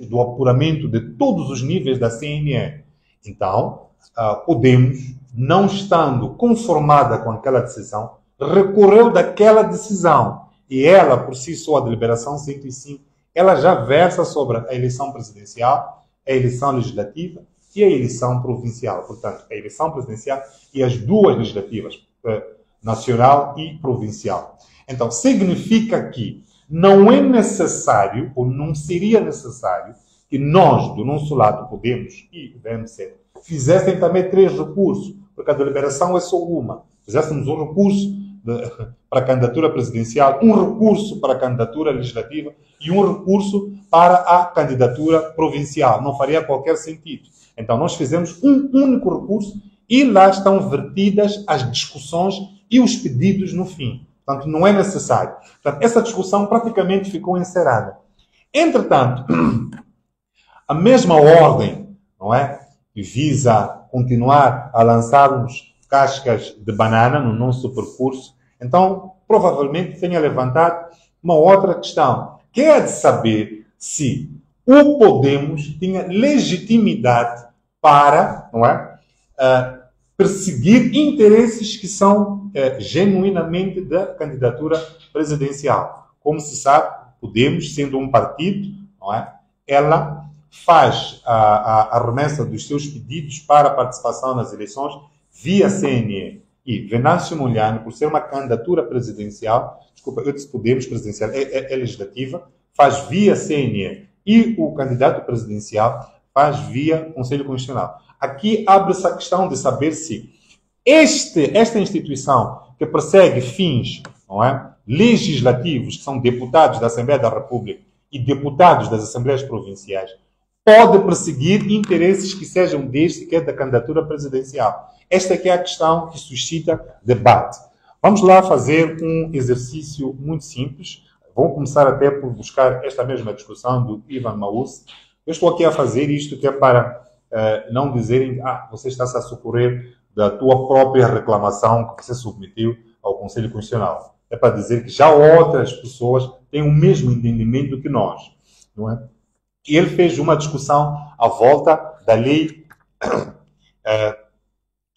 do apuramento de todos os níveis da CNE. Então, Podemos, não estando conformada com aquela decisão, recorreu daquela decisão. E ela, por si só, a deliberação 105, ela já versa sobre a eleição presidencial, a eleição legislativa e a eleição provincial. Portanto, a eleição presidencial e as duas legislativas, nacional e provincial. Então, significa que não é necessário, ou não seria necessário, que nós, do nosso lado, Podemos e o VMC, fizessem também 3 recursos, porque a deliberação é só uma. Fizéssemos um recurso para a candidatura presidencial, um recurso para a candidatura legislativa e um recurso para a candidatura provincial. Não faria qualquer sentido. Então, nós fizemos um único recurso e lá estão vertidas as discussões e os pedidos no fim. Portanto, não é necessário. Portanto, essa discussão praticamente ficou encerrada. Entretanto, a mesma ordem, não é, que visa continuar a lançarmos cascas de banana no nosso percurso, então, provavelmente tenha levantado uma outra questão, que é a de saber se o Podemos tinha legitimidade para, não é, perseguir interesses que são genuinamente da candidatura presidencial. Como se sabe, Podemos, sendo um partido, não é, ela faz a remessa dos seus pedidos para a participação nas eleições via CNE. E Venâncio Mondlane, por ser uma candidatura presidencial, desculpa, eu disse Podemos presidencial, é legislativa, faz via CNE. E o candidato presidencial faz via Conselho Constitucional. Aqui abre-se a questão de saber se esta instituição que persegue fins, não é, legislativos, que são deputados da Assembleia da República e deputados das Assembleias Provinciais, pode perseguir interesses que sejam deste, que é da candidatura presidencial. Esta aqui é a questão que suscita debate. Vamos lá fazer um exercício muito simples. Vamos começar até por buscar esta mesma discussão do Ivan Maus. Eu estou aqui a fazer isto que é para não dizerem você está-se a socorrer da tua própria reclamação que você submeteu ao Conselho Constitucional. É para dizer que já outras pessoas têm o mesmo entendimento que nós, não é? E ele fez uma discussão à volta da Lei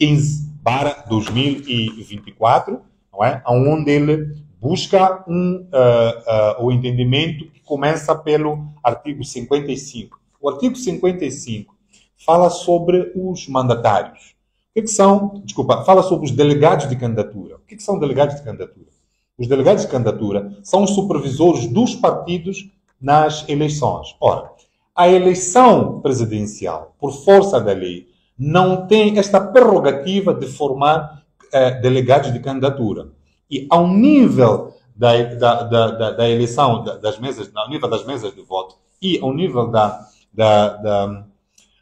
15/2024, não é? Onde ele busca o entendimento que começa pelo artigo 55. O artigo 55 fala sobre os mandatários. O que são? Desculpa, fala sobre os delegados de candidatura. O que são delegados de candidatura? Os delegados de candidatura são os supervisores dos partidos nas eleições. Ora, a eleição presidencial, por força da lei, não tem esta prerrogativa de formar delegados de candidatura. E ao nível da eleição das mesas, ao nível das mesas de voto e ao nível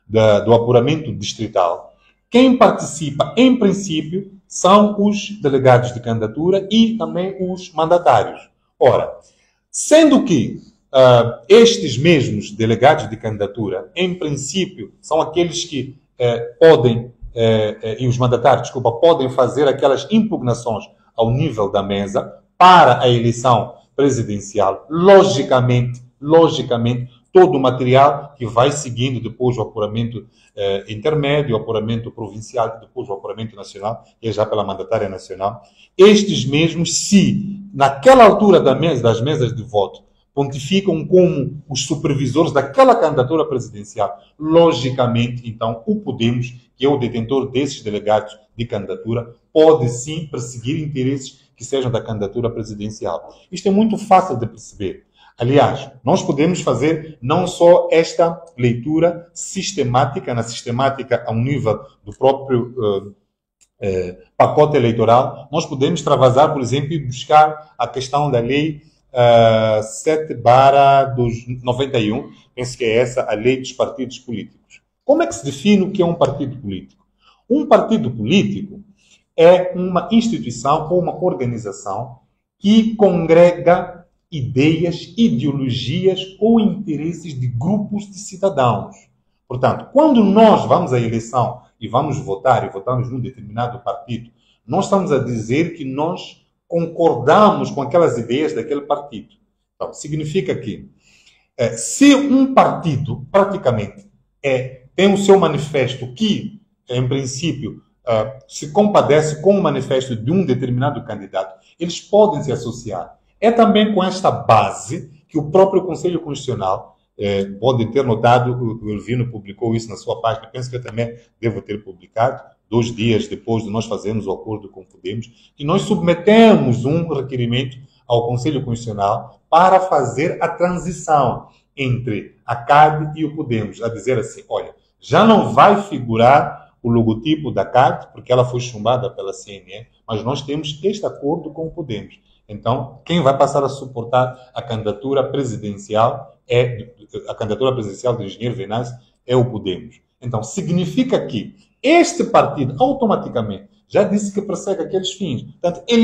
do apuramento distrital, quem participa, em princípio, são os delegados de candidatura e também os mandatários. Ora, sendo que estes mesmos delegados de candidatura, em princípio, são aqueles que podem, e os mandatários, desculpa, podem fazer aquelas impugnações ao nível da mesa para a eleição presidencial. Logicamente, todo o material que vai seguindo depois o apuramento intermédio, o apuramento provincial, depois o apuramento nacional, e já pela mandatária nacional. Estes mesmos, se naquela altura das mesas de voto, pontificam como os supervisores daquela candidatura presidencial, logicamente, então, o Podemos, que é o detentor desses delegados de candidatura, pode sim perseguir interesses que sejam da candidatura presidencial. Isto é muito fácil de perceber. Aliás, nós podemos fazer não só esta leitura sistemática, na sistemática ao nível do próprio pacote eleitoral, nós podemos travasar, por exemplo, e buscar a questão da lei 7/91, penso que é essa a lei dos partidos políticos. Como é que se define o que é um partido político? Um partido político é uma instituição ou uma organização que congrega ideias, ideologias ou interesses de grupos de cidadãos. Portanto, quando nós vamos à eleição e vamos votar e votamos num determinado partido, nós estamos a dizer que nós concordamos com aquelas ideias daquele partido. Então, significa que Se um partido, praticamente, tem o seu manifesto que, em princípio, se compadece com o manifesto de um determinado candidato, eles podem se associar. É também com esta base que o próprio Conselho Constitucional, pode ter notado, o Elvino publicou isso na sua página, penso que eu também devo ter publicado, 2 dias depois de nós fazermos o acordo com o Podemos, que nós submetemos um requerimento ao Conselho Constitucional para fazer a transição entre a CAD e o Podemos, a dizer assim, olha, já não vai figurar o logotipo da CAD, porque ela foi chumbada pela CNE, mas nós temos este acordo com o Podemos. Então, quem vai passar a suportar a candidatura presidencial do engenheiro Venâncio é o Podemos. Então, significa que este partido, automaticamente, já disse que persegue aqueles fins. Portanto, é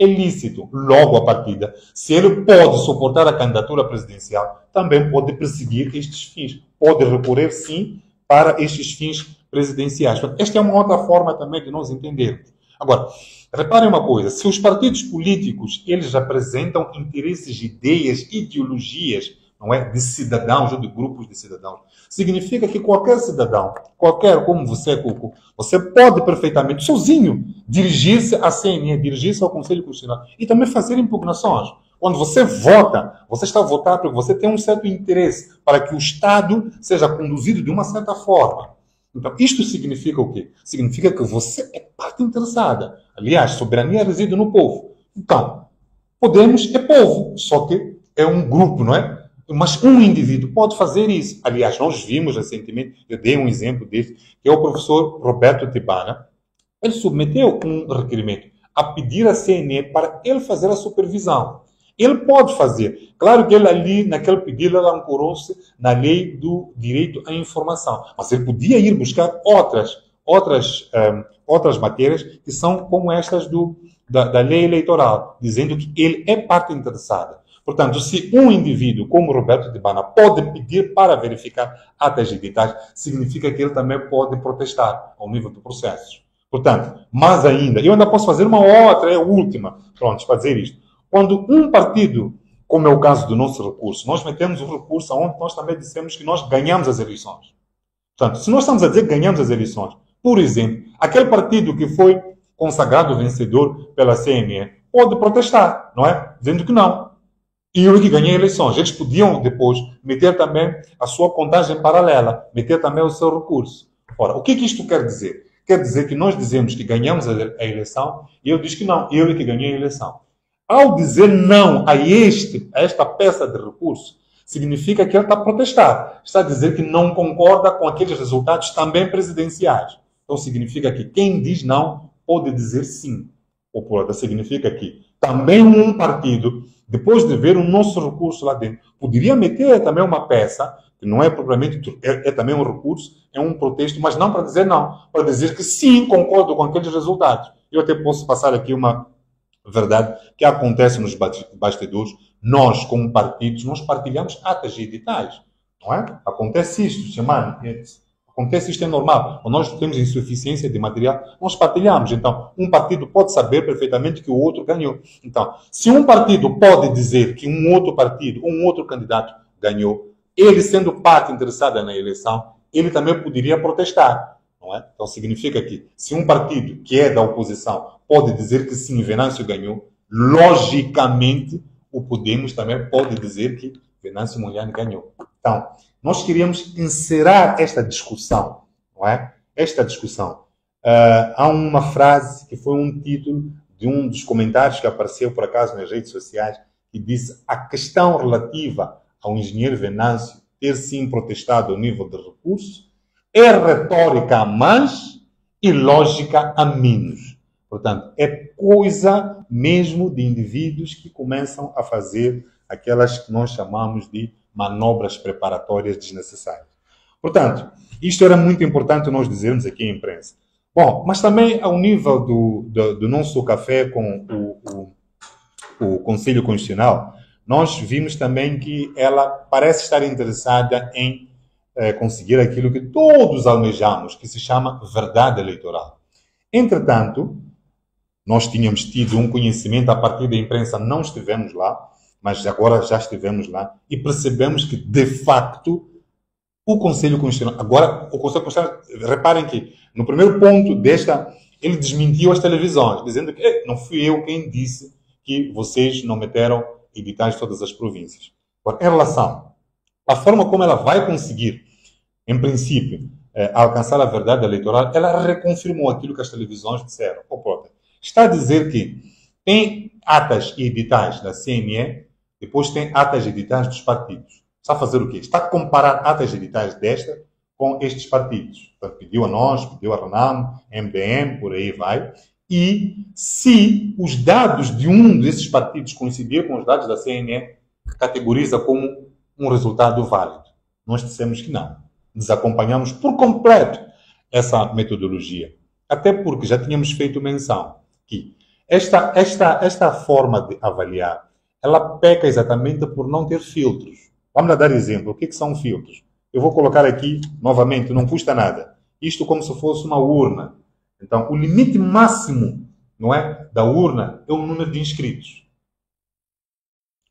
lícito, logo à partida, se ele pode suportar a candidatura presidencial, também pode perseguir estes fins. Pode recorrer, sim, para estes fins presidenciais. Portanto, esta é uma outra forma também de nós entendermos. Agora, reparem uma coisa, se os partidos políticos, eles apresentam interesses, ideias, ideologias, não é, de cidadãos ou de grupos de cidadãos, significa que qualquer cidadão, qualquer como você, Cuco, você pode perfeitamente, sozinho, dirigir-se à CNE, dirigir-se ao Conselho Constitucional e também fazer impugnações. Quando você vota, você está a votar porque você tem um certo interesse para que o Estado seja conduzido de uma certa forma. Então, isto significa o quê? Significa que você é parte interessada. Aliás, soberania reside no povo. Então, Podemos é povo, só que é um grupo, não é? Mas um indivíduo pode fazer isso. Aliás, nós vimos recentemente, eu dei um exemplo desse, que é o professor Roberto Tibana. Ele submeteu um requerimento a pedir à CNE para ele fazer a supervisão. Ele pode fazer. Claro que ele ali, naquele pedido, ele ancorou-se na lei do direito à informação. Mas ele podia ir buscar outras matérias que são como estas da lei eleitoral, dizendo que ele é parte interessada. Portanto, se um indivíduo como Roberto Tibana pode pedir para verificar atas digitais, significa que ele também pode protestar ao nível do processo. Portanto, mais ainda, eu ainda posso fazer uma outra, é a última, pronto, para dizer isto. Quando um partido, como é o caso do nosso recurso, nós metemos um recurso onde nós também dissemos que nós ganhamos as eleições. Portanto, se nós estamos a dizer que ganhamos as eleições, por exemplo, aquele partido que foi consagrado vencedor pela CNE pode protestar, não é? Dizendo que não. E eu que ganhei eleições. Eles podiam depois meter também a sua contagem paralela, meter também o seu recurso. Ora, o que isto quer dizer? Quer dizer que nós dizemos que ganhamos a eleição e eu digo que não, eu que ganhei a eleição. Ao dizer não a esta peça de recurso, significa que ele está a protestar. Está a dizer que não concorda com aqueles resultados também presidenciais. Então significa que quem diz não pode dizer sim. Ou por outra, significa que também um partido, depois de ver o nosso recurso lá dentro, poderia meter também uma peça, que não é propriamente, é também um recurso, é um protesto, mas não para dizer não, para dizer que sim, concordo com aqueles resultados. Eu até posso passar aqui uma verdade que acontece nos bastidores. Nós, como partidos, nós partilhamos atas e editais, não é? Acontece isto, acontece isto, é normal. Quando nós temos insuficiência de material, nós partilhamos. Então, um partido pode saber perfeitamente que o outro ganhou. Então, se um partido pode dizer que um outro partido, um outro candidato ganhou, ele sendo parte interessada na eleição, ele também poderia protestar, não é? Então, significa que se um partido que é da oposição pode dizer que sim, Venâncio ganhou, logicamente, o Podemos também pode dizer que Venâncio Mondlane ganhou. Então, nós queríamos encerrar esta discussão, não é? Esta discussão. Há uma frase que foi um título de um dos comentários que apareceu, por acaso, nas redes sociais, que disse: a questão relativa ao engenheiro Venâncio ter sim protestado ao nível de recurso é retórica a mais e lógica a menos. Portanto, é coisa mesmo de indivíduos que começam a fazer aquelas que nós chamamos de manobras preparatórias desnecessárias. Portanto, isto era muito importante nós dizermos aqui em imprensa. Bom, mas também ao nível do nosso café com o Conselho Constitucional, nós vimos também que ela parece estar interessada em conseguir aquilo que todos almejamos, que se chama verdade eleitoral. Entretanto, nós tínhamos tido um conhecimento a partir da imprensa, não estivemos lá, mas agora já estivemos lá e percebemos que, de facto, o Conselho Constitucional... Agora, o Conselho Constitucional... Reparem que, no primeiro ponto desta... Ele desmentiu as televisões, dizendo que não fui eu quem disse que vocês não meteram editais de todas as províncias. Agora, em relação à forma como ela vai conseguir, em princípio, alcançar a verdade eleitoral, ela reconfirmou aquilo que as televisões disseram. Está a dizer que tem atas e editais da CNE, depois tem atas e editais dos partidos. Está a fazer o quê? Está a comparar atas e editais desta com estes partidos. Portanto, pediu a nós, pediu a RENAM, MDM, por aí vai. E se os dados de um desses partidos coincidir com os dados da CNE, categoriza como um resultado válido. Nós dissemos que não. Desacompanhamos por completo essa metodologia. Até porque já tínhamos feito menção que esta forma de avaliar, ela peca exatamente por não ter filtros. Vamos lá dar exemplo. O que são filtros? Eu vou colocar aqui, novamente, não custa nada. Isto como se fosse uma urna. Então, o limite máximo, não é, da urna é o número de inscritos.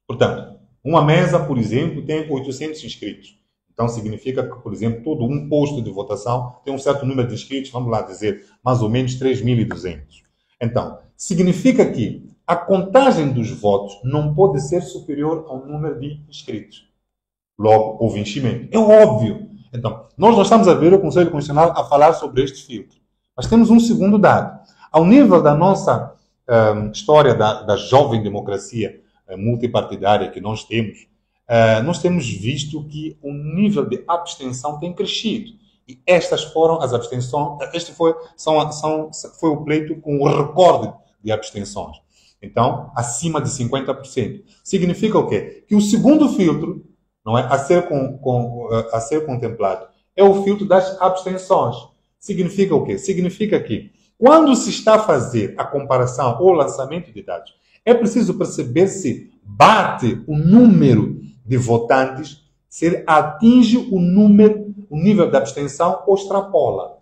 Portanto, uma mesa, por exemplo, tem 800 inscritos. Então, significa que, por exemplo, todo um posto de votação tem um certo número de inscritos, vamos lá dizer, mais ou menos 3.200. Então, significa que a contagem dos votos não pode ser superior ao número de inscritos. Logo, houve enchimento. É óbvio. Então, nós não estamos a ver o Conselho Constitucional a falar sobre este filtro. Mas temos um segundo dado. Ao nível da nossa história da jovem democracia multipartidária que nós temos visto que o nível de abstenção tem crescido. E estas foram as abstenções, este foi o pleito com o recorde de abstenções. Então, acima de 50%. Significa o quê? Que o segundo filtro, não é, a ser contemplado é o filtro das abstenções. Significa o quê? Significa que, quando se está a fazer a comparação ou lançamento de dados, é preciso perceber se bate o número de votantes, se ele atinge o nível de abstenção ou extrapola.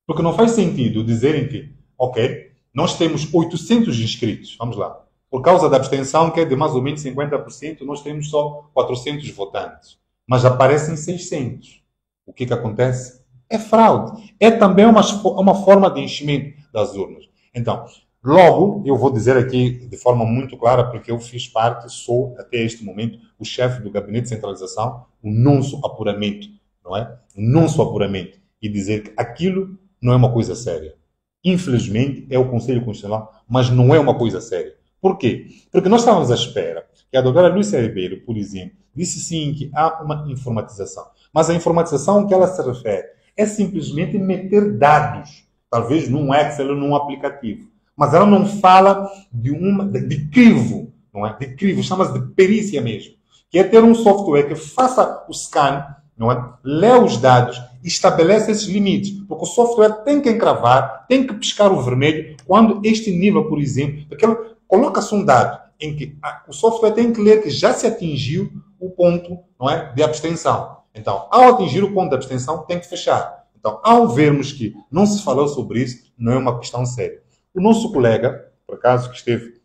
Porque não faz sentido dizerem que, ok, nós temos 800 inscritos, vamos lá, por causa da abstenção, que é de mais ou menos 50%, nós temos só 400 votantes. Mas aparecem 600. O que acontece? É fraude. É também uma forma de enchimento das urnas. Então, logo, eu vou dizer aqui de forma muito clara, porque eu fiz parte, sou, até este momento, o chefe do Gabinete de Centralização, o nonso apuramento, não é? O nonso apuramento. E dizer que aquilo não é uma coisa séria. Infelizmente, é o Conselho Constitucional, mas não é uma coisa séria. Por quê? Porque nós estávamos à espera que a doutora Lúcia Ribeiro, por exemplo, disse sim que há uma informatização. Mas a informatização que ela se refere é simplesmente meter dados, talvez num Excel ou num aplicativo. Mas ela não fala de crivo, não é? De crivo, chama-se de perícia mesmo. Que é ter um software que faça o scan, não é? Lê os dados e estabelece esses limites. Porque o software tem que encravar, tem que piscar o vermelho quando este nível, por exemplo, porque ela coloca-se um dado em que o software tem que ler que já se atingiu o ponto, não é, de abstenção. Então, ao atingir o ponto de abstenção, tem que fechar. Então, ao vermos que não se falou sobre isso, não é uma questão séria. O nosso colega, por acaso, que esteve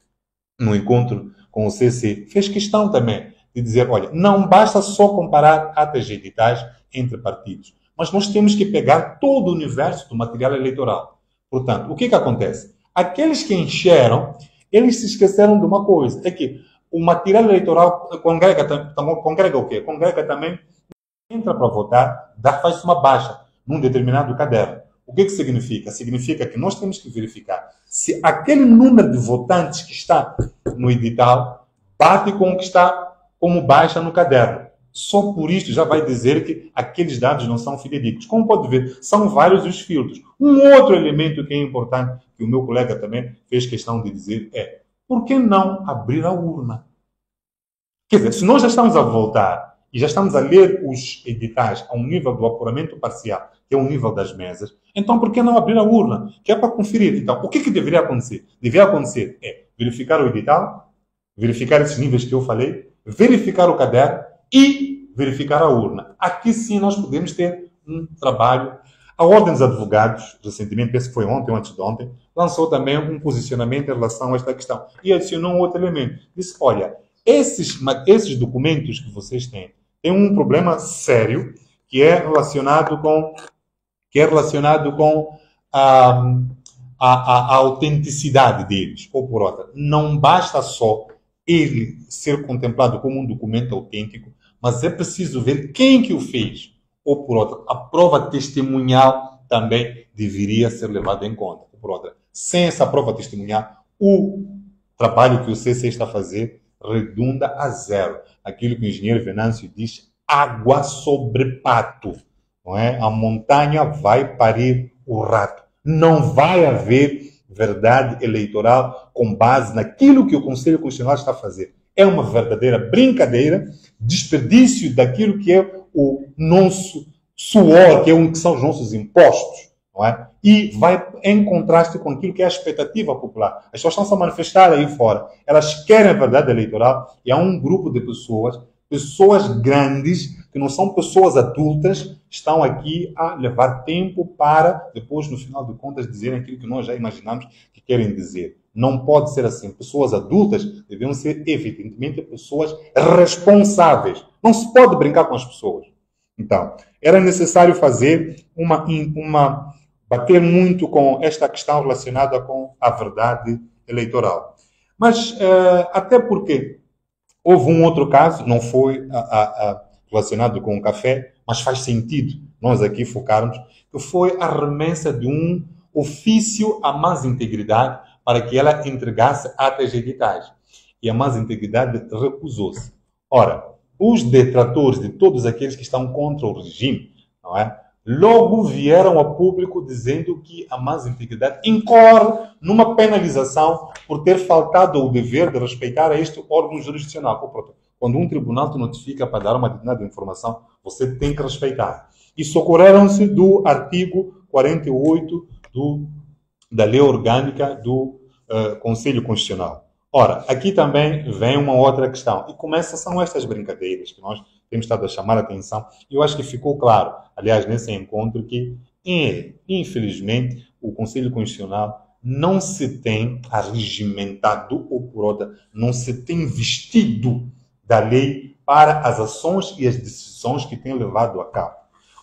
no encontro com o CC, fez questão também de dizer, olha, não basta só comparar atas editais entre partidos, mas nós temos que pegar todo o universo do material eleitoral. Portanto, o que acontece? Aqueles que encheram, eles se esqueceram de uma coisa, é que o material eleitoral congrega o quê? Congrega também, entra para votar, faz uma baixa num determinado caderno. O que significa? Significa que nós temos que verificar se aquele número de votantes que está no edital bate com o que está como baixa no caderno. Só por isto já vai dizer que aqueles dados não são fidedignos. Como pode ver, são vários os filtros. Um outro elemento que é importante, que o meu colega também fez questão de dizer, é por que não abrir a urna? Quer dizer, se nós já estamos a voltar e já estamos a ler os editais a um nível do apuramento parcial, que é o nível das mesas, então por que não abrir a urna? Que é para conferir. Então, o que deveria acontecer? Deveria acontecer é verificar o edital, verificar esses níveis que eu falei, verificar o caderno e verificar a urna. Aqui sim nós podemos ter um trabalho A Ordem dos Advogados, recentemente, penso que foi ontem ou antes de ontem, lançou também um posicionamento em relação a esta questão e adicionou um outro elemento. Disse, olha, esses documentos que vocês têm um problema sério que é relacionado com a autenticidade deles. Ou por outra, não basta só ele ser contemplado como um documento autêntico, mas é preciso ver quem que o fez. Ou por outra, a prova testemunhal também deveria ser levada em conta. Ou por outra, sem essa prova testemunhal, o trabalho que o CC está a fazer redunda a zero. Aquilo que o engenheiro Venâncio diz, água sobre pato. Não é? A montanha vai parir o rato. Não vai haver verdade eleitoral com base naquilo que o Conselho Constitucional está a fazer. É uma verdadeira brincadeira, desperdício daquilo que é o nosso suor, que são os nossos impostos, não é? E vai em contraste com aquilo que é a expectativa popular. As pessoas estão-se a manifestar aí fora. Elas querem a verdade eleitoral e há um grupo de pessoas grandes, que não são pessoas adultas, estão aqui a levar tempo para, depois, no final de contas, dizerem aquilo que nós já imaginamos que querem dizer. Não pode ser assim. Pessoas adultas devem ser, evidentemente, pessoas responsáveis. Não se pode brincar com as pessoas. Então, era necessário fazer bater muito com esta questão relacionada com a verdade eleitoral. Mas, até porque houve um outro caso, não foi relacionado com o café, mas faz sentido nós aqui focarmos, que foi a remessa de um ofício à Más Integridade para que ela entregasse atas editais. E a Más Integridade recusou-se. Ora, os detratores de todos aqueles que estão contra o regime, não é? Logo vieram a público dizendo que a Más Integridade incorre numa penalização por ter faltado ao dever de respeitar este órgão jurisdicional. Quando um tribunal te notifica para dar uma determinada informação, você tem que respeitar. E socorreram-se do artigo 48 da Lei Orgânica do Conselho Constitucional. Ora, aqui também vem uma outra questão. E são estas brincadeiras que nós temos estado a chamar a atenção. E eu acho que ficou claro, aliás, nesse encontro, que, infelizmente, o Conselho Constitucional não se tem arregimentado, ou por outra, não se tem vestido da lei para as ações e as decisões que tem levado a cabo.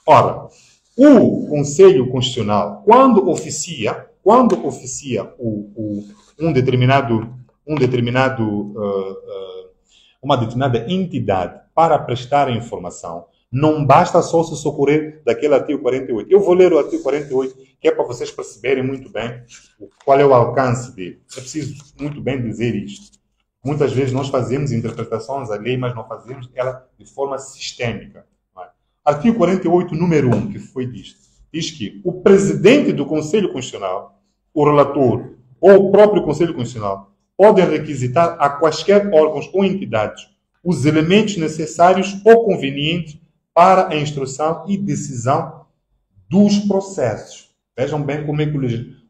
Ora, o Conselho Constitucional, quando oficia uma determinada entidade para prestar a informação, não basta só se socorrer daquele artigo 48. Eu vou ler o artigo 48, que é para vocês perceberem muito bem qual é o alcance dele. É preciso muito bem dizer isto. Muitas vezes nós fazemos interpretações da lei, mas não fazemos ela de forma sistêmica. Não é? Artigo 48, número 1, que foi disto, diz que o presidente do Conselho Constitucional, o relator ou o próprio Conselho Constitucional podem requisitar a quaisquer órgãos ou entidades os elementos necessários ou convenientes para a instrução e decisão dos processos. Vejam bem como é que o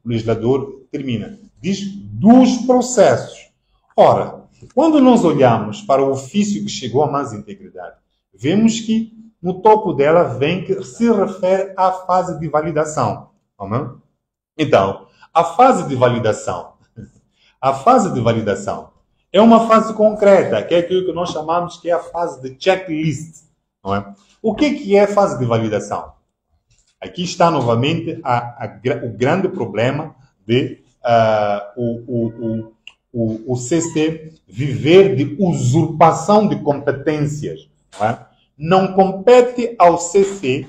legislador termina. Diz dos processos. Ora, quando nós olhamos para o ofício que chegou à Más Integridade, vemos que no topo dela vem que se refere à fase de validação. Então, a fase de validação é uma fase concreta, que é aquilo que nós chamamos que é a fase de checklist. Não é? O que é a fase de validação? Aqui está novamente o grande problema de o CC viver de usurpação de competências. Não é? Não compete ao CC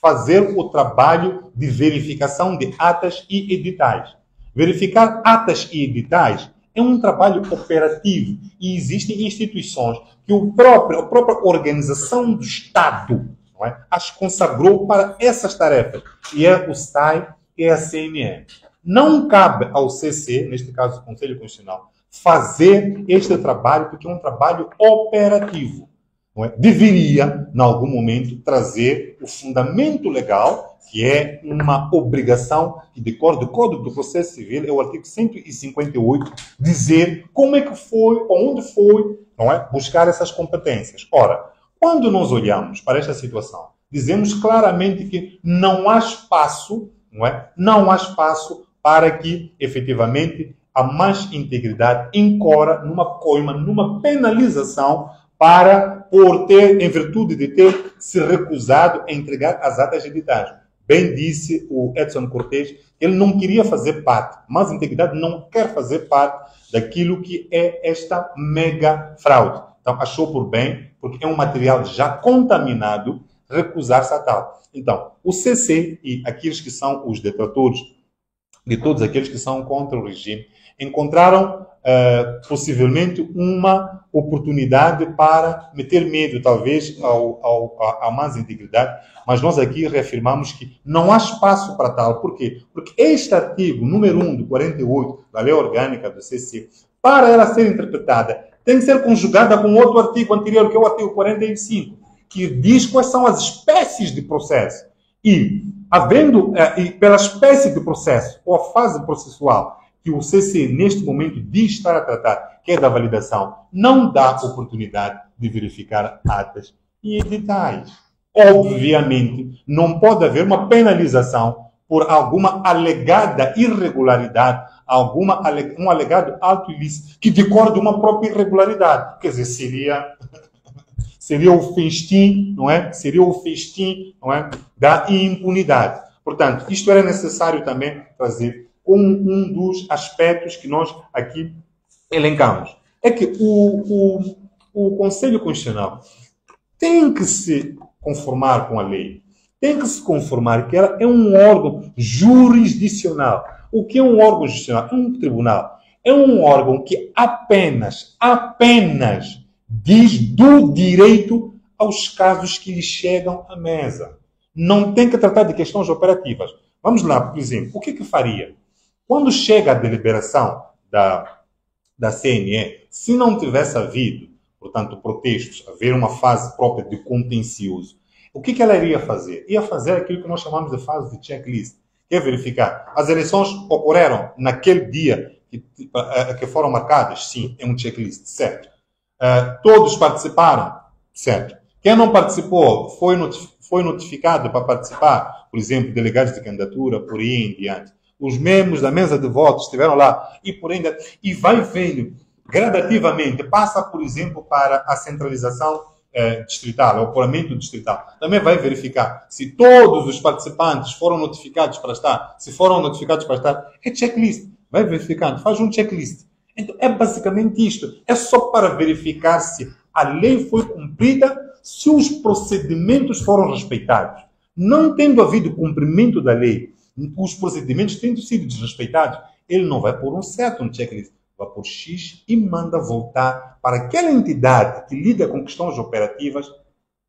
fazer o trabalho de verificação de atas e editais. Verificar atas e editais é um trabalho operativo e existem instituições que a própria organização do Estado, não é, as consagrou para essas tarefas, e é o SAI e a CNE. Não cabe ao CC, neste caso o Conselho Constitucional, fazer este trabalho porque é um trabalho operativo. Não é? Deveria, em algum momento, trazer o fundamento legal, que é uma obrigação que decorre do Código do Processo Civil, é o artigo 158, dizer como é que foi, onde foi, não é? Buscar essas competências. Ora, quando nós olhamos para esta situação dizemos claramente que não há espaço, não é? Não há espaço para que, efetivamente, a mais integridade incorra numa coima, numa penalização por ter, em virtude de ter se recusado a entregar as atas editais. Bem disse o Edson Cortés, que ele não queria fazer parte, mas a integridade não quer fazer parte daquilo que é esta mega fraude. Então, achou por bem, porque é um material já contaminado, recusar-se a tal. Então, o CC e aqueles que são os detratores de todos aqueles que são contra o regime encontraram possivelmente uma oportunidade para meter medo, talvez, à mais integridade, mas nós aqui reafirmamos que não há espaço para tal. Por quê? Porque este artigo, número 1 do 48 da Lei Orgânica do CC, para ela ser interpretada, tem que ser conjugada com outro artigo anterior, que é o artigo 45, que diz quais são as espécies de processo. E, e pela espécie de processo, ou a fase processual, que o CC, neste momento, diz estar a tratar, que é da validação, não dá oportunidade de verificar atas e editais. Obviamente, não pode haver uma penalização por alguma alegada irregularidade, um alegado ato ilícito, que decorre de uma própria irregularidade. Quer dizer, seria o festim, não é? Seria o festim, não é? Da impunidade. Portanto, isto era necessário também trazer como um dos aspectos que nós aqui elencamos. É que o Conselho Constitucional tem que se conformar com a lei, tem que se conformar que ela é um órgão jurisdicional. O que é um órgão jurisdicional? É um tribunal. É um órgão que apenas diz do direito aos casos que lhe chegam à mesa. Não tem que tratar de questões operativas. Vamos lá, por exemplo, o que faria? Quando chega a deliberação da CNE, se não tivesse havido, portanto, protestos, haver uma fase própria de contencioso, o que ela iria fazer? Ia fazer aquilo que nós chamamos de fase de checklist, que é verificar. As eleições ocorreram naquele dia que foram marcadas? Sim, é um checklist, certo. Todos participaram? Certo. Quem não participou foi notificado para participar, por exemplo, delegados de candidatura, por aí em diante. Os membros da mesa de votos estiveram lá e por ainda e vai vendo gradativamente, passa, por exemplo, para a centralização distrital, o apuramento distrital. Também vai verificar se todos os participantes foram notificados para estar. Se foram notificados para estar, é checklist. Vai verificando, faz um checklist. Então, é basicamente isto. É só para verificar se a lei foi cumprida, se os procedimentos foram respeitados. Não tendo havido cumprimento da lei, os procedimentos tendo sido desrespeitados, ele não vai pôr um certo no checklist, vai pôr X e manda voltar para aquela entidade que lida com questões operativas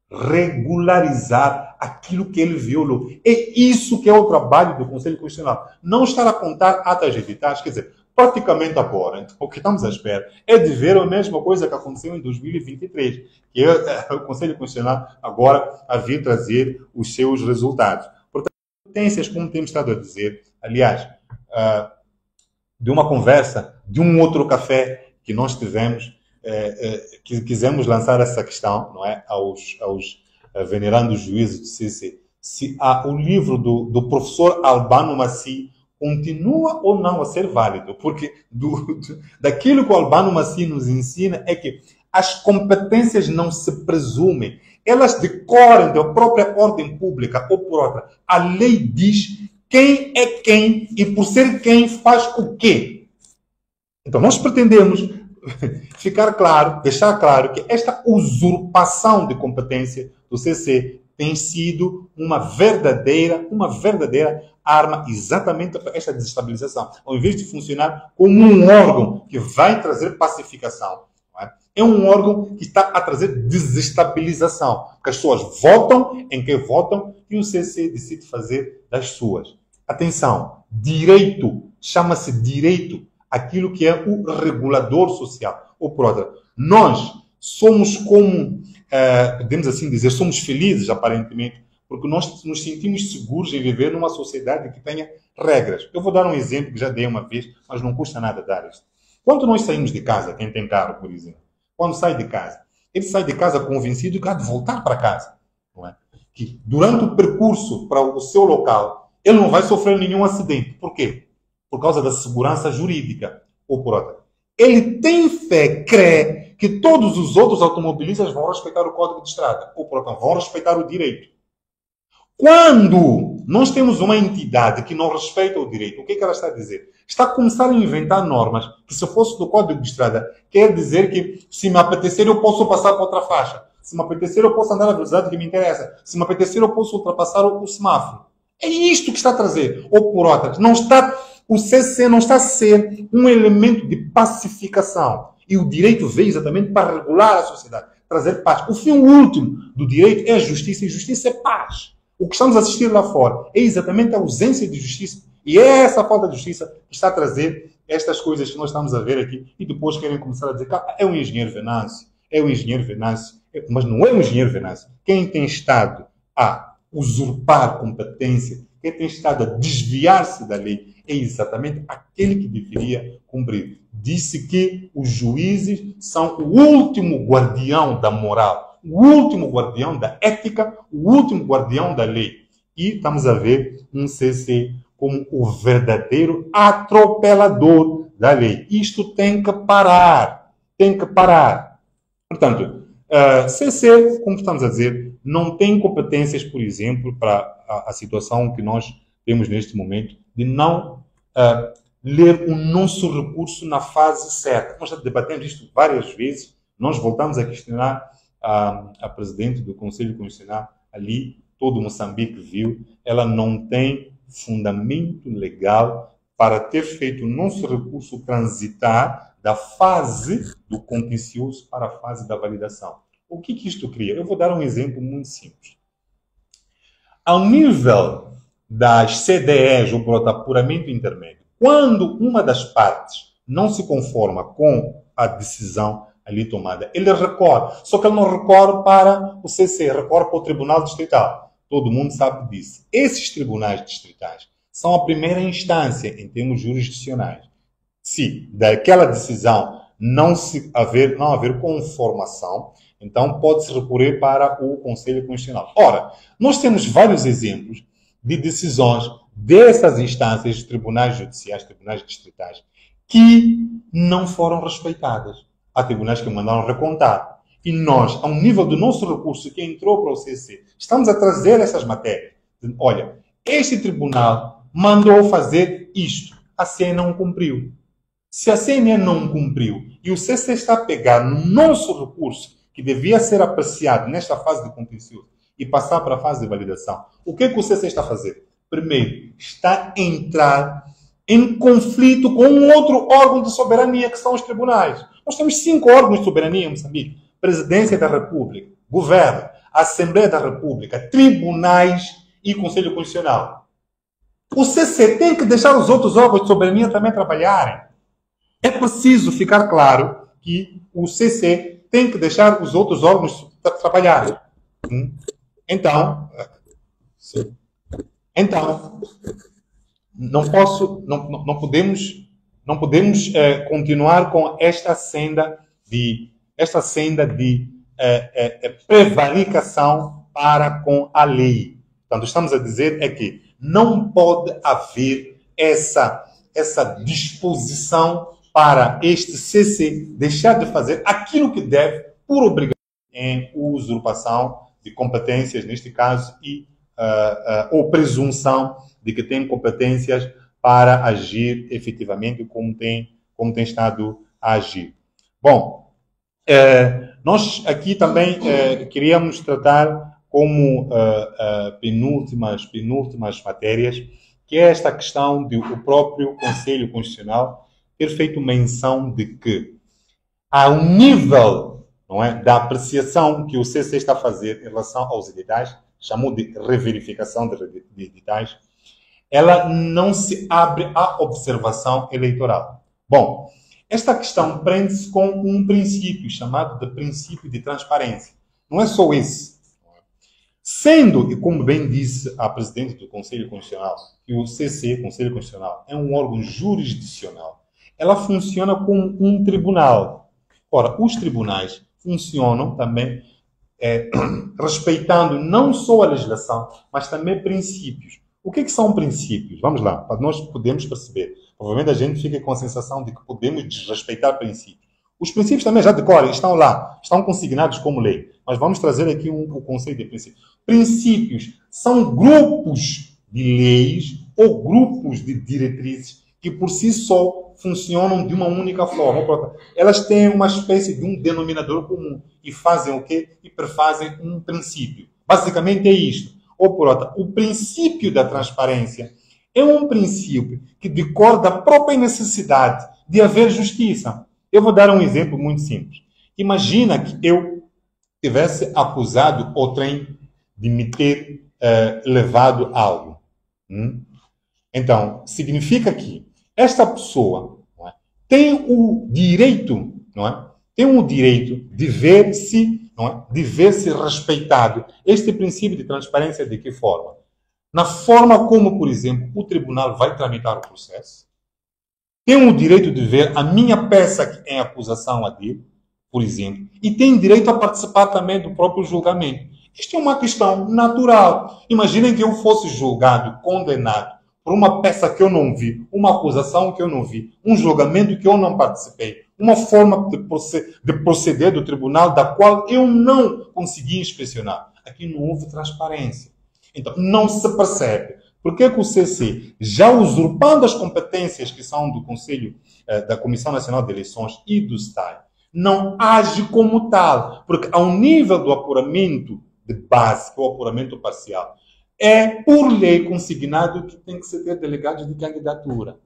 regularizar aquilo que ele violou. É isso que é o trabalho do Conselho Constitucional. Não estar a contar atas editais, quer dizer, praticamente agora, então, o que estamos à espera é de ver a mesma coisa que aconteceu em 2023, que é o Conselho Constitucional agora a vir trazer os seus resultados. Portanto, potências, como temos estado a dizer, aliás, de uma conversa, de um outro café que nós tivemos, que quisemos lançar essa questão, não é, aos venerandos juízes do CC, se o livro do professor Albano Maci continua ou não a ser válido, porque daquilo que o Albano Maci nos ensina é que as competências não se presumem, elas decorrem da própria ordem pública ou por outra. A lei diz quem é quem e por ser quem faz o quê. Então nós pretendemos deixar claro que esta usurpação de competência do CC tem sido uma verdadeira arma exatamente para esta desestabilização. Ao invés de funcionar como um órgão que vai trazer pacificação, é um órgão que está a trazer desestabilização. Porque as pessoas votam em quem votam e o CC decide fazer das suas. Atenção, direito, chama-se direito aquilo que é o regulador social. Ou por outra, nós somos como, podemos assim dizer, somos felizes aparentemente, porque nós nos sentimos seguros em viver numa sociedade que tenha regras. Eu vou dar um exemplo que já dei uma vez, mas não custa nada dar isto. Quando nós saímos de casa, quem tem carro, por exemplo, quando sai de casa, ele sai de casa convencido que há de voltar para casa. Não é? que durante o percurso para o seu local, ele não vai sofrer nenhum acidente. Por quê? Por causa da segurança jurídica. Ou por outra. Ele tem fé, crê que todos os outros automobilistas vão respeitar o Código de Estrada. Ou por outra, vão respeitar o direito. Quando nós temos uma entidade que não respeita o direito, o que é que ela está a dizer? Está a começar a inventar normas que, se fosse do Código de Estrada, quer dizer que, se me apetecer, eu posso passar para outra faixa. Se me apetecer, eu posso andar à velocidade que me interessa. Se me apetecer, eu posso ultrapassar o semáforo. É isto que está a trazer. Ou por outras, o CC não está a ser um elemento de pacificação. E o direito veio exatamente para regular a sociedade, trazer paz. O fim último do direito é a justiça, e justiça é paz. O que estamos a assistir lá fora é exatamente a ausência de justiça. E é essa falta de justiça que está a trazer estas coisas que nós estamos a ver aqui. E depois querem começar a dizer que é o engenheiro Venâncio. É o engenheiro Venâncio. Mas não é o engenheiro Venâncio. Quem tem estado a usurpar competência, quem tem estado a desviar-se da lei, é exatamente aquele que deveria cumprir. Disse que os juízes são o último guardião da moral, o último guardião da ética, o último guardião da lei. E estamos a ver um CC como o verdadeiro atropelador da lei. Isto tem que parar. Tem que parar. Portanto, CC, como estamos a dizer, não tem competências, por exemplo, para a situação que nós temos neste momento, de não ler o nosso recurso na fase certa. Nós já debatemos isto várias vezes. Nós voltamos a questionar a presidente do Conselho Constitucional ali, todo Moçambique viu, ela não tem fundamento legal para ter feito o nosso recurso transitar da fase do contencioso para a fase da validação. O que isto cria? Eu vou dar um exemplo muito simples. Ao nível das CDEs, ou por apuramento intermédio, quando uma das partes não se conforma com a decisão ali tomada, ele recorre. Só que ele não recorre para o CC, recorre para o Tribunal Distrital. Todo mundo sabe disso. Esses tribunais distritais são a primeira instância em termos jurisdicionais. Se daquela decisão não haver conformação, então pode-se recorrer para o Conselho Constitucional. Ora, nós temos vários exemplos de decisões dessas instâncias de tribunais judiciais, tribunais distritais, que não foram respeitadas. Há tribunais que mandaram recontar. E nós, ao nível do nosso recurso que entrou para o CC, estamos a trazer essas matérias. Olha, este tribunal mandou fazer isto. A CNE não cumpriu. Se a CNE não cumpriu e o CC está a pegar no nosso recurso, que devia ser apreciado nesta fase de contencioso, e passar para a fase de validação, o que o CC está a fazer? Primeiro, está a entrar em conflito com um outro órgão de soberania, que são os tribunais. Nós temos 5 órgãos de soberania em Moçambique. Presidência da República, Governo, Assembleia da República, Tribunais e Conselho Constitucional. O CC tem que deixar os outros órgãos de soberania também trabalharem. É preciso ficar claro que o CC tem que deixar os outros órgãos trabalharem. Então, não podemos continuar com esta senda de prevaricação para com a lei. Portanto, estamos a dizer é que não pode haver essa disposição para este CC deixar de fazer aquilo que deve por obrigação em usurpação de competências, neste caso, ou presunção de que tem competências para agir efetivamente como tem estado a agir. Bom, nós aqui também queríamos tratar como penúltimas matérias, que é esta questão de o próprio Conselho Constitucional ter feito menção de que, ao nível, não é, da apreciação que o CC está a fazer em relação aos editais, chamou de reverificação de editais, ela não se abre à observação eleitoral. Bom, esta questão prende-se com um princípio chamado de princípio de transparência. Não é só esse. Sendo, e como bem disse a presidente do Conselho Constitucional, que o CC, Conselho Constitucional, é um órgão jurisdicional, ela funciona como um tribunal. Ora, os tribunais funcionam também respeitando não só a legislação, mas também princípios. O que são princípios? Vamos lá, para nós podermos perceber. Provavelmente a gente fica com a sensação de que podemos desrespeitar princípios. Os princípios também já decorem, estão lá, estão consignados como lei. Mas vamos trazer aqui o conceito de princípio. Princípios são grupos de leis ou grupos de diretrizes que por si só funcionam de uma única forma. Elas têm uma espécie de um denominador comum e fazem o quê? E perfazem um princípio. Basicamente é isto. Ou por outra, o princípio da transparência é um princípio que decorre da própria necessidade de haver justiça. Eu vou dar um exemplo muito simples. Imagina que eu tivesse acusado o trem de me ter levado algo. Então, significa que esta pessoa, não é, tem o direito, não é, tem o direito de ver-se, não é, de ver-se respeitado. Este princípio de transparência de que forma? Na forma como, por exemplo, o tribunal vai tramitar o processo. Tem o direito de ver a minha peça que é acusação a dele, por exemplo, e tem direito a participar também do próprio julgamento. Isto é uma questão natural. Imaginem que eu fosse julgado, condenado por uma peça que eu não vi, uma acusação que eu não vi, um julgamento que eu não participei, uma forma de proceder do tribunal da qual eu não consegui inspecionar. Aqui não houve transparência. Então, não se percebe. Por que o CC, já usurpando as competências que são do Conselho, da Comissão Nacional de Eleições e do STAI, não age como tal? Porque ao nível do apuramento de base, que é o apuramento parcial, é por lei consignado que tem que se ter delegados de candidatura.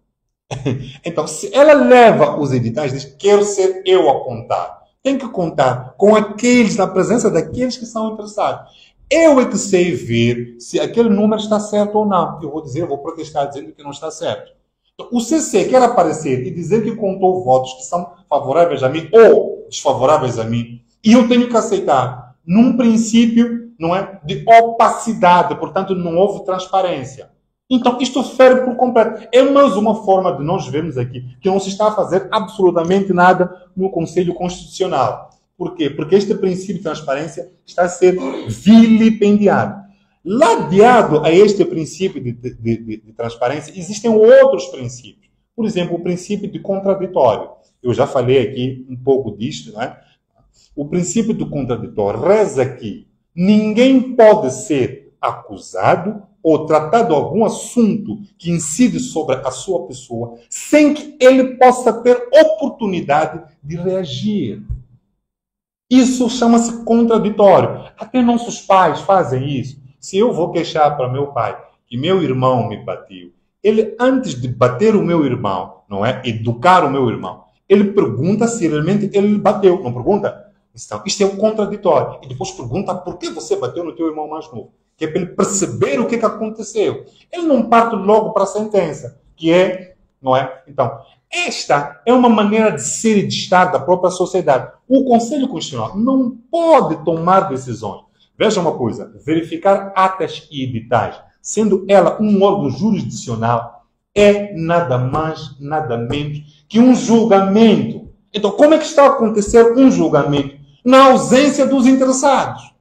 Então, se ela leva os editais, diz, quero ser eu a contar, tem que contar com aqueles, na presença daqueles que são interessados. Eu é que sei ver se aquele número está certo ou não. Eu vou dizer, eu vou protestar dizendo que não está certo. Então, o CC quer aparecer e dizer que contou votos que são favoráveis a mim ou desfavoráveis a mim, e eu tenho que aceitar num princípio, não é, de opacidade, portanto não houve transparência. Então isto fere por completo. É mais uma forma de nós vermos aqui que não se está a fazer absolutamente nada no Conselho Constitucional. Por quê? Porque este princípio de transparência está a ser vilipendiado. Ladeado a este princípio de transparência, existem outros princípios. Por exemplo, o princípio de contraditório. Eu já falei aqui um pouco disto, não é? O princípio do contraditório reza que ninguém pode ser acusado ou tratado algum assunto que incide sobre a sua pessoa sem que ele possa ter oportunidade de reagir. Isso chama-se contraditório. Até nossos pais fazem isso. Se eu vou queixar para meu pai que meu irmão me bateu, ele, antes de bater o meu irmão, não é? Educar o meu irmão, ele pergunta se realmente ele bateu. Não pergunta? Então, isto é um contraditório. E depois pergunta por que você bateu no teu irmão mais novo. Que é para ele perceber o que aconteceu. Ele não parte logo para a sentença, que é, não é? Então, esta é uma maneira de ser e de estar da própria sociedade. O Conselho Constitucional não pode tomar decisões. Veja uma coisa, verificar atas e editais, sendo ela um órgão jurisdicional, é nada mais, nada menos que um julgamento. Então, como é que está a acontecer um julgamento na ausência dos interessados?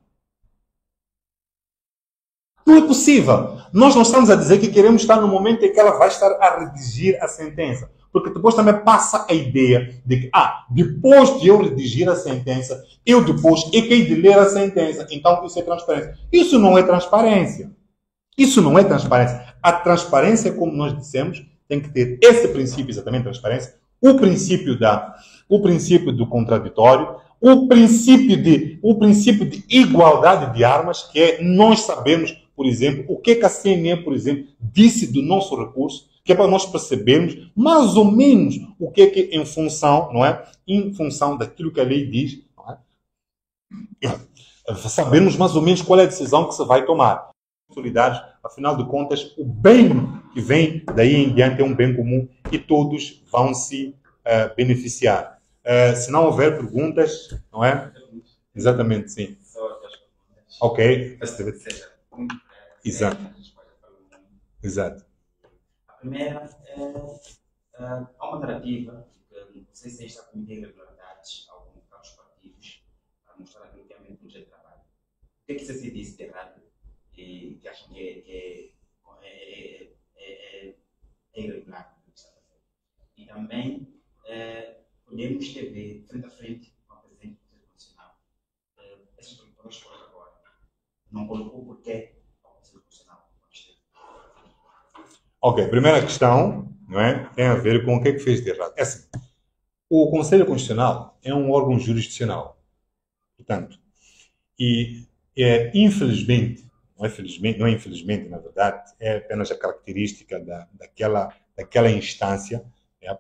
Não é possível. Nós não estamos a dizer que queremos estar no momento em que ela vai estar a redigir a sentença. Porque depois também passa a ideia de que, depois de eu redigir a sentença, eu depois é que hei de ler a sentença. Então isso é transparência. Isso não é transparência. Isso não é transparência. A transparência, como nós dissemos, tem que ter esse princípio exatamente de transparência, o princípio do contraditório, o princípio de igualdade de armas, que é nós sabemos, por exemplo, o que a CNE, por exemplo, disse do nosso recurso, que é para nós percebermos mais ou menos o que é em função, não é? Em função daquilo que a lei diz, não é? Sabemos mais ou menos qual é a decisão que se vai tomar. Solidários, afinal de contas, o bem que vem daí em diante é um bem comum e todos vão se beneficiar. Se não houver perguntas, não é? Exatamente, sim. Ok. Exato. Exato. A primeira há uma narrativa que não sei se está a cometer irregularidades a alguns partidos para mostrar aquilo que é o projeto de trabalho. o que é que você disse de errado e que acham que é irregular. E também podemos ter frente a frente com o Presidente do Conselho Constitucional. Essas perguntas foram agora. Não colocou o porquê ao Conselho Constitucional. Ok, primeira questão, não é? Tem a ver com o que é que fez de errado. É assim, o Conselho Constitucional é um órgão jurisdicional. Portanto, infelizmente, não é infelizmente, na verdade, é apenas a característica daquela instância,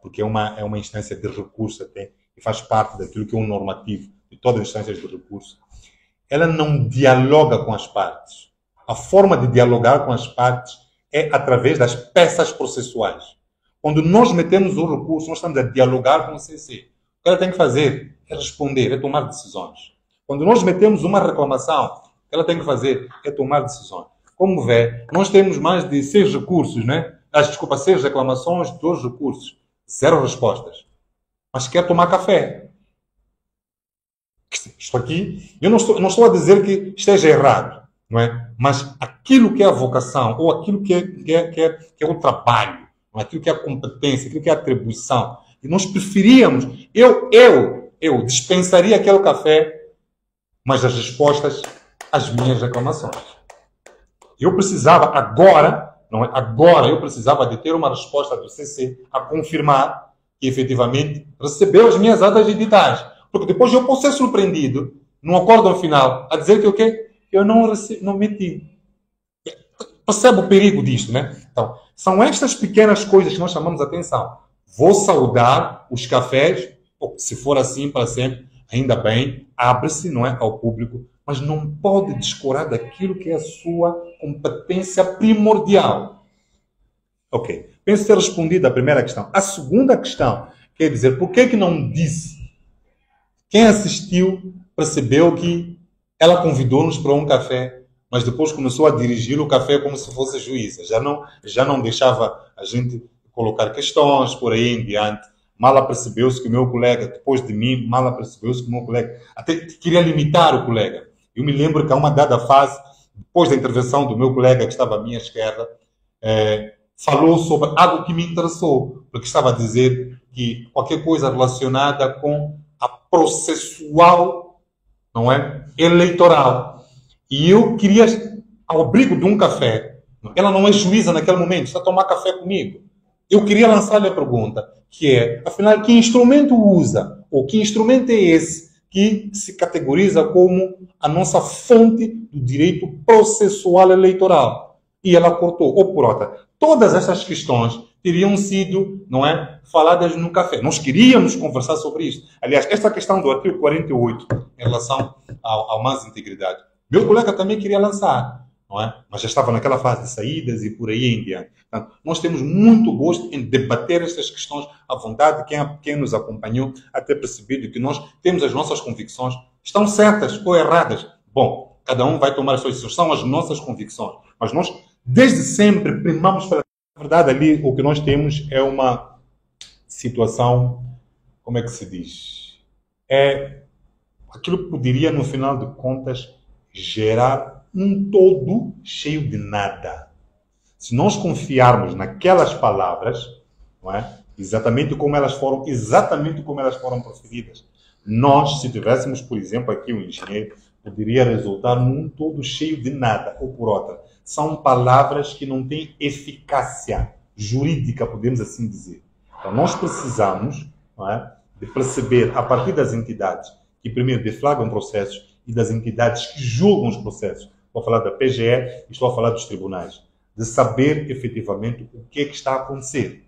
porque é uma instância de recurso até, e faz parte daquilo que é um normativo de todas as instâncias de recurso. Ela não dialoga com as partes. A forma de dialogar com as partes é através das peças processuais. Quando nós metemos o recurso, nós estamos a dialogar com o CC. O que ela tem que fazer é responder, é tomar decisões. Quando nós metemos uma reclamação, o que ela tem que fazer é tomar decisões. Como vê, nós temos mais de 6 recursos, né? 6 reclamações, 2 recursos. 0 respostas. Mas quer tomar café. Isto aqui, eu não estou a dizer que esteja errado, não é? Mas aquilo que é a vocação, ou aquilo que é o trabalho, aquilo que é a competência, aquilo que é a atribuição, e nós preferíamos, eu dispensaria aquele café, mas as respostas às minhas reclamações. Eu precisava agora, não é? Agora eu precisava de ter uma resposta do CC a confirmar que efetivamente recebeu as minhas atas editais. Porque depois eu posso ser surpreendido num acórdão final a dizer que o quê? Eu não meti. Percebe o perigo disto, né? Então, são estas pequenas coisas que nós chamamos a atenção. Vou saudar os cafés, se for assim para sempre, ainda bem, abre-se, não é, ao público, mas não pode descurar daquilo que é a sua competência primordial. Ok. Penso ter respondido a primeira questão. A segunda questão, quer dizer, por que não disse? Quem assistiu percebeu que ela convidou-nos para um café, mas depois começou a dirigir o café como se fosse juíza. Já não deixava a gente colocar questões por aí em diante. Mal percebeu-se que o meu colega, depois de mim, mal percebeu-se que o meu colega até queria limitar o colega. Eu me lembro que a uma dada fase, depois da intervenção do meu colega que estava à minha esquerda, falou sobre algo que me interessou, porque estava a dizer que qualquer coisa relacionada com a processual, não é? Eleitoral. E eu queria, ao abrigo de um café, ela não é juíza naquele momento, está a tomar café comigo. Eu queria lançar-lhe a pergunta, que é, afinal, que instrumento usa? Ou que instrumento é esse que se categoriza como a nossa fonte do direito processual eleitoral? E ela cortou, ou por outra. Todas essas questões teriam sido, não é, faladas no café. Nós queríamos conversar sobre isso. Aliás, esta questão do artigo 48, em relação ao mais integridade, meu colega também queria lançar, não é? Mas já estava naquela fase de saídas e por aí em diante. Portanto, nós temos muito gosto em debater estas questões à vontade. Quem nos acompanhou a ter percebido que nós temos as nossas convicções, estão certas ou erradas. Bom, cada um vai tomar as suas decisões, são as nossas convicções. Mas nós, desde sempre, primamos pela... Na verdade, ali o que nós temos é uma situação, como é que se diz? É aquilo que poderia, no final de contas, gerar um todo cheio de nada. Se nós confiarmos naquelas palavras, não é? exatamente como elas foram proferidas, nós, se tivéssemos, por exemplo, aqui um engenheiro, poderia resultar num todo cheio de nada, ou por outra. São palavras que não têm eficácia jurídica, podemos assim dizer. Então, nós precisamos, não é, de perceber, a partir das entidades que primeiro deflagram processos e das entidades que julgam os processos, estou a falar da PGE e estou a falar dos tribunais, de saber efetivamente o que é que está a acontecer.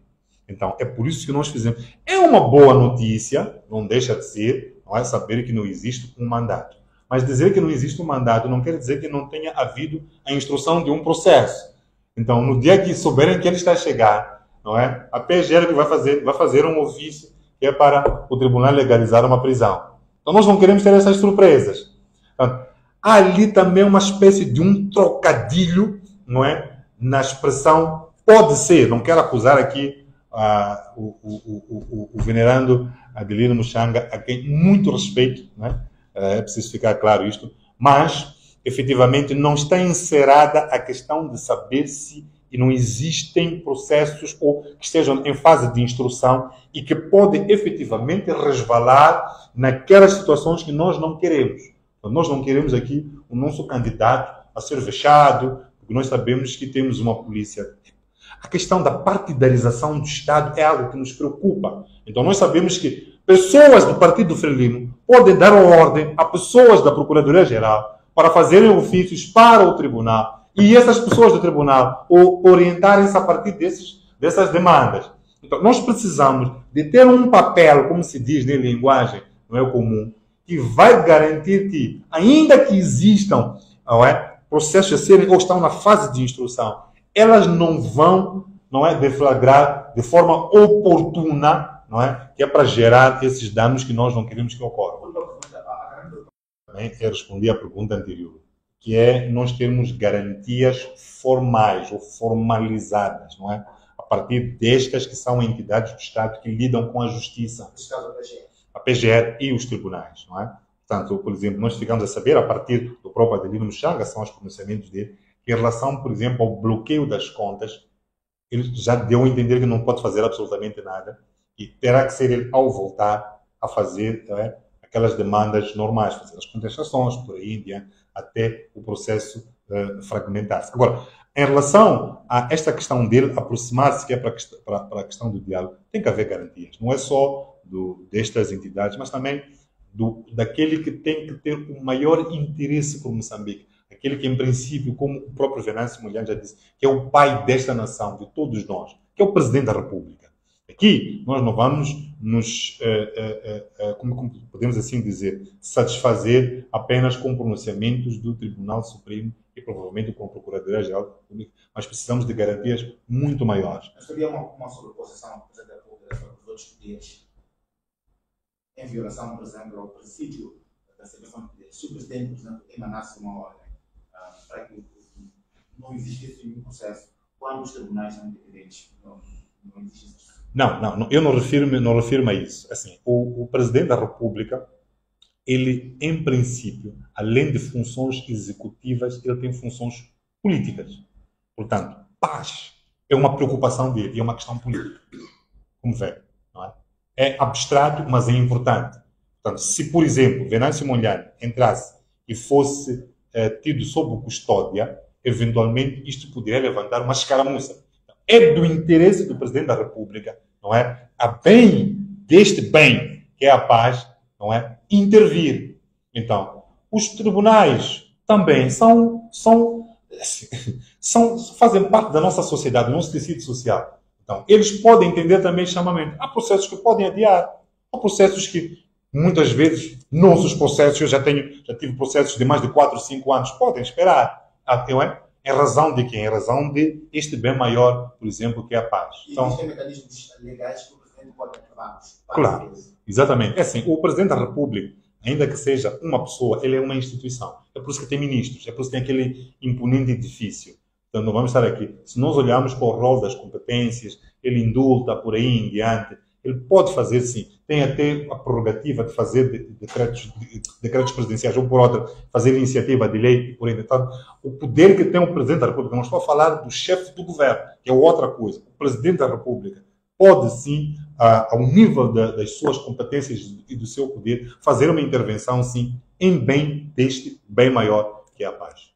Então, é por isso que nós fizemos. É uma boa notícia, não deixa de ser, não é, saber que não existe um mandato. Mas dizer que não existe um mandato não quer dizer que não tenha havido a instrução de um processo. Então, no dia que souberem que ele está a chegar, não é? A PGE que vai fazer um ofício que é para o tribunal legalizar uma prisão. Então, nós não queremos ter essas surpresas. Então, há ali também uma espécie de um trocadilho, não é? Na expressão pode ser, não quero acusar aqui o venerando Adelino Muxanga, a quem muito respeito, não é? É preciso ficar claro isto, mas efetivamente não está encerrada a questão de saber se não existem processos ou que estejam em fase de instrução e que podem efetivamente resvalar naquelas situações que nós não queremos. Então, nós não queremos aqui o nosso candidato a ser vexado, porque nós sabemos que temos uma polícia. A questão da partidarização do Estado é algo que nos preocupa. Então, nós sabemos que pessoas do Partido Frelimo podem dar ordem a pessoas da Procuradoria-Geral para fazerem ofícios para o Tribunal e essas pessoas do Tribunal orientarem-se a partir dessas demandas. Então, nós precisamos de ter um papel, como se diz em linguagem não é comum, que vai garantir que, ainda que existam processos a serem ou estão na fase de instrução, elas não vão deflagrar de forma oportuna, que é para gerar esses danos que nós não queremos que ocorram. Eu respondi à pergunta anterior, que é nós termos garantias formais ou formalizadas, a partir destas que são entidades do Estado que lidam com a justiça, a PGR e os tribunais, Portanto, por exemplo, nós ficamos a saber, a partir do próprio Adelino Muxanga, são os pronunciamentos dele, que em relação, por exemplo, ao bloqueio das contas, ele já deu a entender que não pode fazer absolutamente nada e terá que ser ele, ao voltar, a fazer aquelas demandas normais, fazer as contestações, por aí em diante, até o processo fragmentar-se. Agora, em relação a esta questão dele aproximar-se, que é para a questão do diálogo, tem que haver garantias. Não é só destas entidades, mas também daquele que tem que ter o maior interesse por Moçambique. Aquele que, em princípio, como o próprio Venâncio Mondlane já disse, que é o pai desta nação, de todos nós, que é o Presidente da República. Aqui, nós não vamos nos, como podemos assim dizer, satisfazer apenas com pronunciamentos do Tribunal Supremo e provavelmente com a Procuradoria-Geral da República, mas precisamos de garantias muito maiores. Mas seria uma sobreposição ao Presidente da República dos outros poderes, em violação, por exemplo, ao princípio da separação de poderes. Se o Presidente, por exemplo, emanasse uma ordem para que não existisse nenhum processo, quando os tribunais são independentes, não existe isso. Não, eu não refiro-me a isso. Assim, o Presidente da República, ele, em princípio, além de funções executivas, ele tem funções políticas. Portanto, paz é uma preocupação dele, é uma questão política. Como vê, não é? É abstrato, mas é importante. Portanto, se, por exemplo, Venâncio Mondlane entrasse e fosse tido sob custódia, eventualmente isto poderia levantar uma escaramuça. É do interesse do Presidente da República, não é? A bem deste bem, que é a paz, não é? Intervir. Então, os tribunais também fazem parte da nossa sociedade, do nosso tecido social. Então, eles podem entender também chamamento. Há processos que podem adiar. Há processos que, muitas vezes, nossos processos, eu já tive processos de mais de 4 ou 5 anos, podem esperar. Em razão de quem? Em razão de este bem maior, por exemplo, que é a paz. Então, existem mecanismos legais que o Presidente pode ativar. Claro, exatamente. É assim, o Presidente da República, ainda que seja uma pessoa, ele é uma instituição. É por isso que tem ministros, é por isso que tem aquele imponente edifício. Então, não vamos estar aqui. Se nós olharmos para o rol das competências, ele indulta por aí em diante, ele pode fazer, sim. Tem até a prerrogativa de fazer decretos presidenciais, ou por outra, fazer iniciativa de lei, por aí. Então, o poder que tem o Presidente da República, não estou a falar do chefe do governo, que é outra coisa. O Presidente da República pode, sim, ao nível das suas competências e do seu poder, fazer uma intervenção, sim, em bem deste bem maior, que é a paz.